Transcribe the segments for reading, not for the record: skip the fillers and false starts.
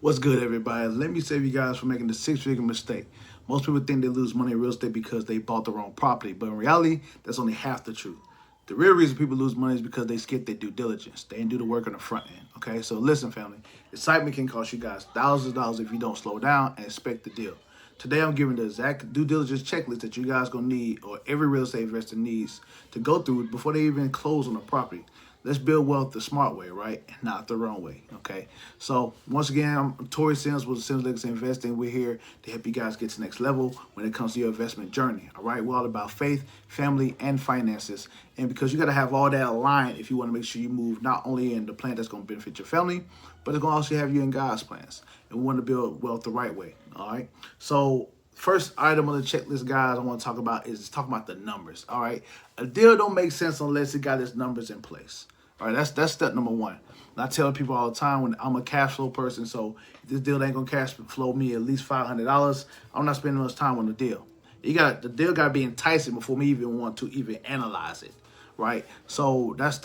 What's good, everybody? Let me save you guys from making the six-figure mistake. Most people think they lose money in real estate because they bought the wrong property, but in reality, that's only half the truth. The real reason people lose money is because they skip their due diligence. They didn't do the work on the front end. Okay, so listen, family. Excitement can cost you guys thousands of dollars if you don't slow down and expect the deal. Today, I'm giving the exact due diligence checklist that you guys gonna need, or every real estate investor needs, to go through before they even close on a property. Let's build wealth the smart way, right? And not the wrong way, okay? So, once again, I'm Tori Sims with Sims Legacy Investing. We're here to help you guys get to the next level when it comes to your investment journey, all right? We're all about faith, family, and finances. And because you got to have all that aligned if you want to make sure you move not only in the plan that's going to benefit your family, but it's going to also have you in God's plans. And we want to build wealth the right way, all right? So, first item on the checklist, guys, I want to talk about is talk about the numbers. All right, a deal don't make sense unless it got its numbers in place. All right, that's step number one. And I tell people all the time when I'm a cash flow person, so if this deal ain't gonna cash flow me at least $500, I'm not spending much time on the deal. The deal got to be enticing before me even want to even analyze it, right? So that's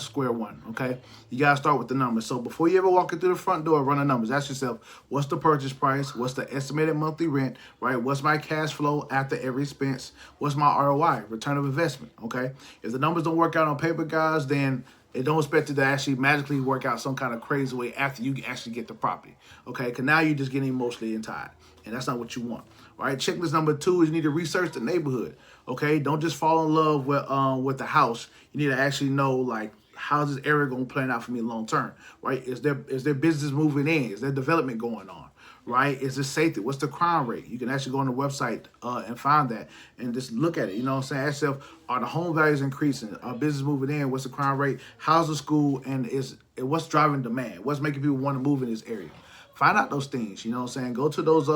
square one. Okay, you gotta start with the numbers. So before you ever walk in through the front door, run the numbers. Ask yourself, what's the purchase price? What's the estimated monthly rent? Right? What's my cash flow after every expense? What's my ROI, return of investment? Okay, if the numbers don't work out on paper, guys, then don't expect it to actually magically work out some kind of crazy way after you actually get the property. Okay, because now you're just getting emotionally tired, and that's not what you want. All right, checklist number two is you need to research the neighborhood. Okay, don't just fall in love with the house. You need to actually know, like, how's this area going to plan out for me long term. Right? Is there business moving in? Is there development going on? Right? Is it safety? What's the crime rate? You can actually go on the website and find that and just look at it. You know what I'm saying? Ask yourself, are the home values increasing? Are business moving in? What's the crime rate? How's the school? And what's driving demand? What's making people want to move in this area? Find out those things, you know what I'm saying? Go to those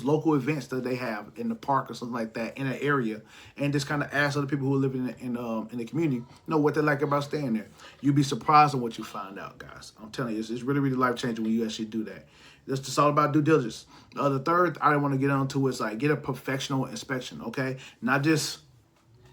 local events that they have in the park or something like that in an area, and just kind of ask other people who are living in the community, what they like about staying there. You'd be surprised on what you find out, guys. I'm telling you, it's really, really life-changing when you actually do that. It's just all about due diligence. The third I want to get onto is, like, get a professional inspection, okay? Not just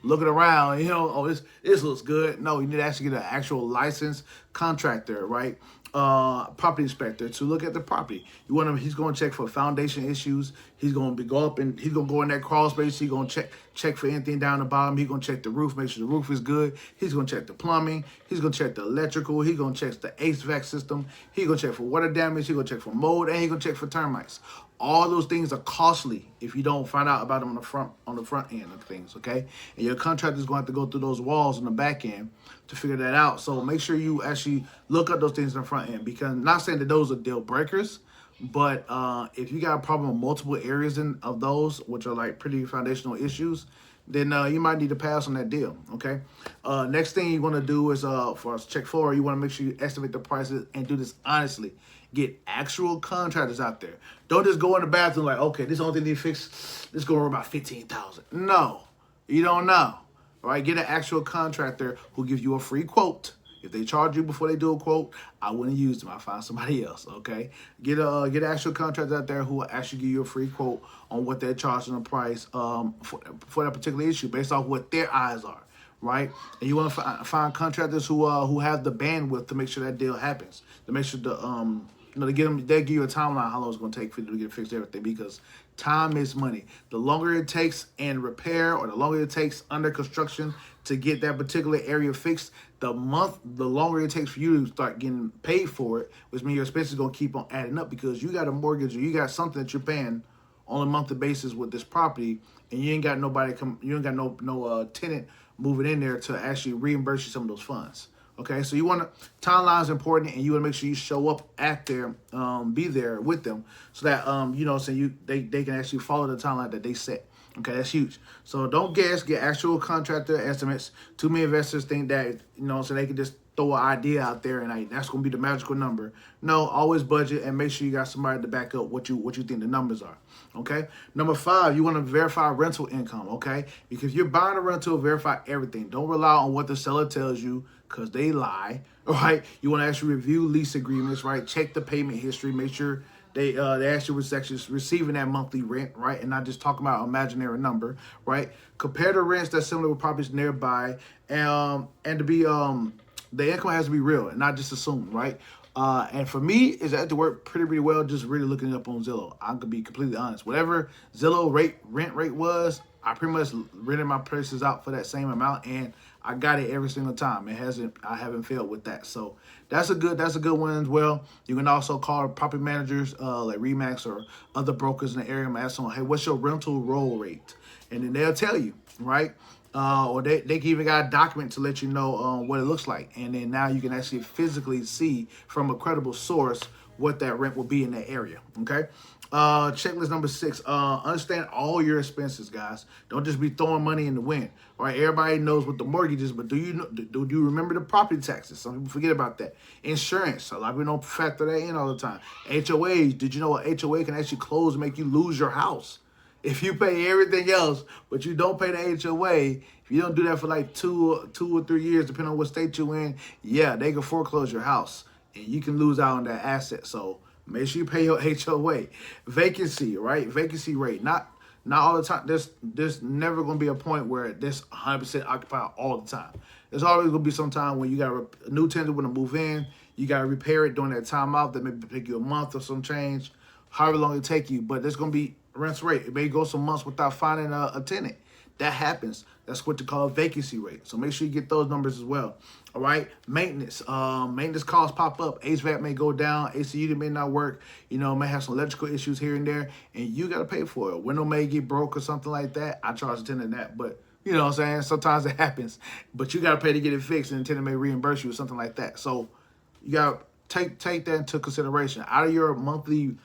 looking around, oh, this looks good. No, you need to actually get an actual licensed contractor, right? Property inspector to look at the property. You want him? He's going to check for foundation issues. He's going to go up and he's going to go in that crawl space. He's going to check for anything down the bottom. He's going to check the roof, make sure the roof is good. He's going to check the plumbing. He's going to check the electrical. He's going to check the HVAC system. He's going to check for water damage. He's going to check for mold, and he's going to check for termites. All those things are costly if you don't find out about them on the front end of things, okay? And your contractor is going to have to go through those walls on the back end to figure that out. So make sure you actually look at those things in the front end, because I'm not saying that those are deal breakers, but if you got a problem with multiple areas of those, which are like pretty foundational issues, then you might need to pass on that deal, okay? Next thing you want to do is, for us check forward, you want to make sure you estimate the prices and do this honestly. Get actual contractors out there. Don't just go in the bathroom like, okay, this is the only thing they fix. This is going to about $15,000. No, you don't know. All right, get an actual contractor who gives you a free quote. If they charge you before they do a quote, I wouldn't use them. I find somebody else. Okay, get an actual contractor out there who will actually give you a free quote on what they're charging the price for that particular issue based off what their eyes are. Right, and you want to find contractors who have the bandwidth to make sure that deal happens. To make sure they give you a timeline how long it's going to take for you to get fixed everything, because time is money. The longer it takes in repair, or the longer it takes under construction to get that particular area fixed, the longer it takes for you to start getting paid for it, which means your expenses are going to keep on adding up, because you got a mortgage or you got something that you're paying on a monthly basis with this property, and you ain't got no tenant moving in there to actually reimburse you some of those funds. Okay, so timeline is important, and you want to make sure you show up at there, be there with them, so that they can actually follow the timeline that they set. Okay, that's huge. So don't guess. Get actual contractor estimates. Too many investors think that so they can just throw an idea out there and that's going to be the magical number. No, always budget and make sure you got somebody to back up what you think the numbers are. Okay. Number 5, you want to verify rental income. Okay, because if you're buying a rental, verify everything. Don't rely on what the seller tells you, because they lie. All right. You want to actually review lease agreements. Right. Check the payment history. Make sure they actually was actually receiving that monthly rent, right, and not just talking about an imaginary number, right? Compare the rents that's similar with properties nearby, and to be the income has to be real and not just assumed, right? And for me, it's had to work pretty well just really looking it up on Zillow. I'm gonna be completely honest. Whatever Zillow rent rate was, I pretty much rented my places out for that same amount, and I got it every single time. I haven't failed with that. So that's a good one as well. You can also call property managers like Remax or other brokers in the area and ask them, hey, what's your rental roll rate? And then they'll tell you, right? Or they can even got a document to let you know what it looks like. And then now you can actually physically see from a credible source what that rent will be in that area, okay? Checklist number 6, understand all your expenses, guys. Don't just be throwing money in the wind. All right, everybody knows what the mortgage is, but do you remember the property taxes? Some people forget about that. Insurance, a lot of people don't factor that in all the time. HOAs, did you know a HOA can actually close and make you lose your house? If you pay everything else, but you don't pay the HOA, if you don't do that for like two or 3 years, depending on what state you're in, yeah, they can foreclose your house and you can lose out on that asset. So make sure you pay your HOA. Vacancy, right? Vacancy rate. Not all the time. There's never going to be a point where this 100% occupied all the time. There's always going to be some time when you got a new tenant want to move in. You got to repair it during that time out. That may take you a month or some change, however long it take you. But there's going to be rent rate. It may go some months without finding a tenant. That happens. That's what you call a vacancy rate. So make sure you get those numbers as well. All right. Maintenance. Maintenance costs pop up. HVAC may go down. AC unit may not work. You know, may have some electrical issues here and there, and you got to pay for it. Window may get broke or something like that. I charge the tenant that, but you know what I'm saying? Sometimes it happens, but you got to pay to get it fixed, and the tenant may reimburse you or something like that. So you got to take that into consideration. Out of your monthly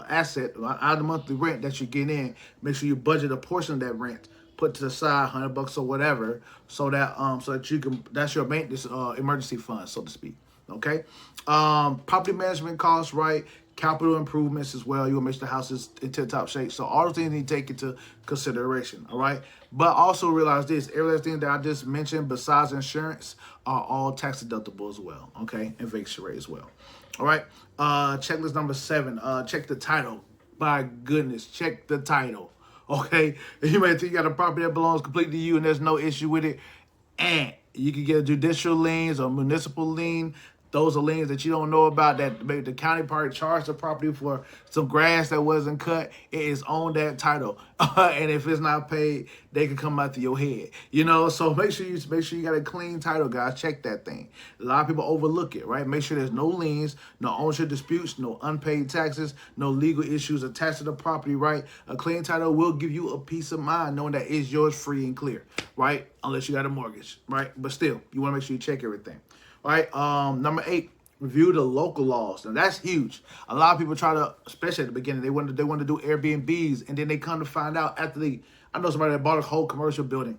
asset, out of the monthly rent that you get in, make sure you budget a portion of that rent, put to the side $100 or whatever, so that you can, that's your maintenance emergency fund, so to speak. Okay. Property management costs, right? Capital improvements as well. You want to make sure the house is in tip-top shape. So all those things need to take into consideration. All right. But also realize this: every last thing that I just mentioned, besides insurance, are all tax deductible as well. Okay, and vacancy rate as well. All right. Checklist number 7. Check the title. By goodness, check the title. Okay. You may think you got a property that belongs completely to you and there's no issue with it, and you can get a judicial liens or municipal lien. Those are liens that you don't know about, that maybe the county part charged the property for some grass that wasn't cut. It is on that title. And if it's not paid, they can come after your head. You know, so make sure you got a clean title, guys. Check that thing. A lot of people overlook it, right? Make sure there's no liens, no ownership disputes, no unpaid taxes, no legal issues attached to the property, right? A clean title will give you a peace of mind knowing that it's yours free and clear, right? Unless you got a mortgage, right? But still, you want to make sure you check everything. All right, number 8, review the local laws. Now that's huge. A lot of people try to, especially at the beginning, they want to do Airbnbs, and then they come to find out I know somebody that bought a whole commercial building,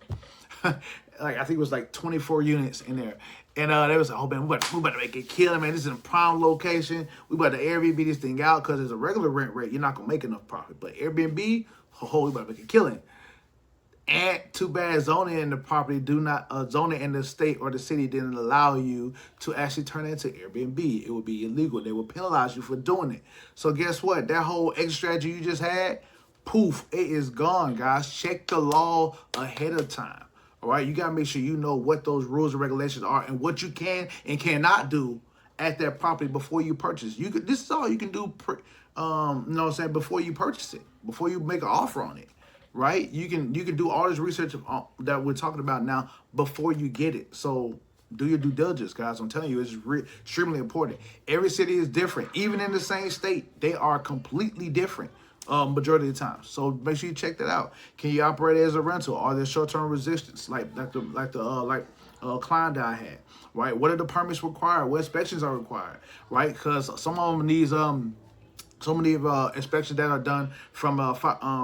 like I think it was like 24 units in there, and they was like, oh man, we about to make it killing, man. This is in a prime location. We about to Airbnb this thing out because there's a regular rent rate. You're not gonna make enough profit, but Airbnb, we about to make it killing. And too bad zoning in the property zoning in the state or the city didn't allow you to actually turn it into Airbnb. It would be illegal. They would penalize you for doing it. So guess what? That whole extra strategy you just had, poof, it is gone, guys. Check the law ahead of time. All right, you got to make sure you know what those rules and regulations are and what you can and cannot do at that property before you purchase. This is all you can do, you know what I'm saying, before you purchase it, before you make an offer on it. Right? You can do all this research that we're talking about now before you get it. So do your due diligence, guys. I'm telling you, it's extremely important. Every city is different. Even in the same state, they are completely different majority of the time. So make sure you check that out. Can you operate as a rental? Are there short-term resistance like the client that I had? Right? What are the permits required? What inspections are required? Right? Because some of them needs so many inspections that are done from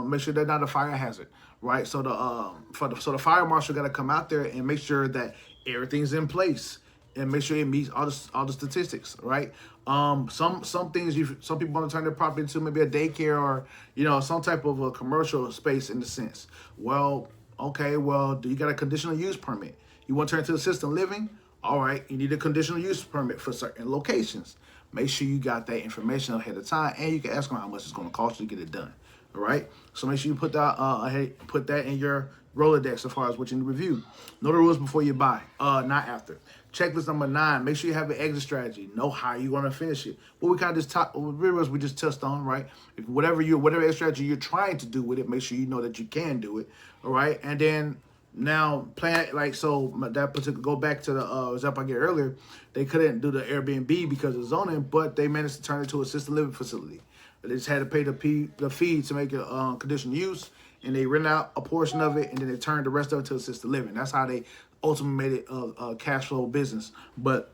make sure they're not a fire hazard, right? So the fire marshal got to come out there and make sure that everything's in place and make sure it meets all the statistics, right? Some things some people want to turn their property into maybe a daycare or some type of a commercial space in the sense. Well, okay, do you got a conditional use permit? You want to turn it into assisted living? All right, you need a conditional use permit for certain locations. Make sure you got that information ahead of time, and you can ask them how much it's going to cost you to get it done. All right. So make sure you put that in your Rolodex as far as what you need to review. Know the rules before you buy, not after. Checklist number 9, make sure you have an exit strategy. Know how you're going to finish it. What we kind of we just touched on, right? If whatever exit strategy you're trying to do with it, make sure you know that you can do it, all right? And then now plan like so that particular go back to the example I gave earlier. They couldn't do the Airbnb because of zoning, but they managed to turn it to an assisted living facility. They just had to pay the fee to make it conditional use, and they rent out a portion of it, and then they turned the rest of it to assisted living. That's how they ultimately made it a cash flow business. But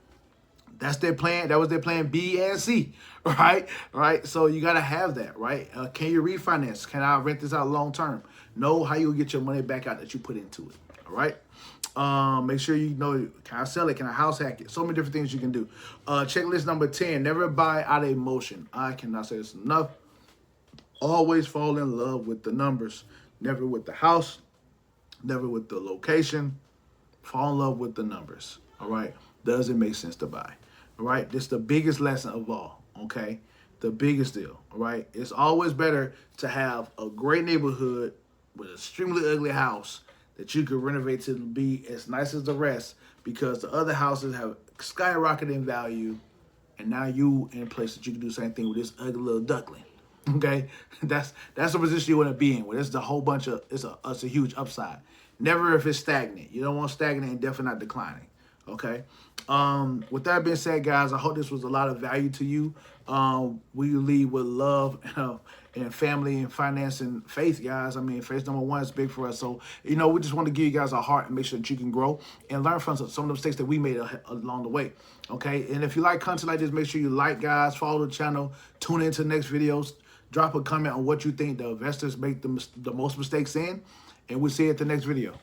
that's their plan. That was their plan B and C, right? Right. So you got to have that, right? Can you refinance? Can I rent this out long term? Know how you'll get your money back out that you put into it. All right. Make sure you know, can I sell it? Can I house hack it? So many different things you can do. Checklist number 10, never buy out of emotion. I cannot say this enough. Always fall in love with the numbers. Never with the house, never with the location. Fall in love with the numbers. All right. Does it make sense to buy? All right. This is the biggest lesson of all. Okay. The biggest deal. All right. It's always better to have a great neighborhood with an extremely ugly house that you could renovate to be as nice as the rest, because the other houses have skyrocketed in value, and now you in a place that you can do the same thing with this ugly little duckling. Okay, that's the position you want to be in. Where it's a whole bunch of it's a huge upside. Never if it's stagnant. You don't want stagnant and definitely not declining. Okay. With that being said, guys, I hope this was a lot of value to you. We lead with love and family and finance and faith, guys. I mean, faith number 1 is big for us. So, we just want to give you guys a heart and make sure that you can grow and learn from some of the mistakes that we made along the way. Okay. And if you like content like this, make sure you like, guys, follow the channel, tune into the next videos, drop a comment on what you think the investors make the most mistakes in, and we'll see you at the next video.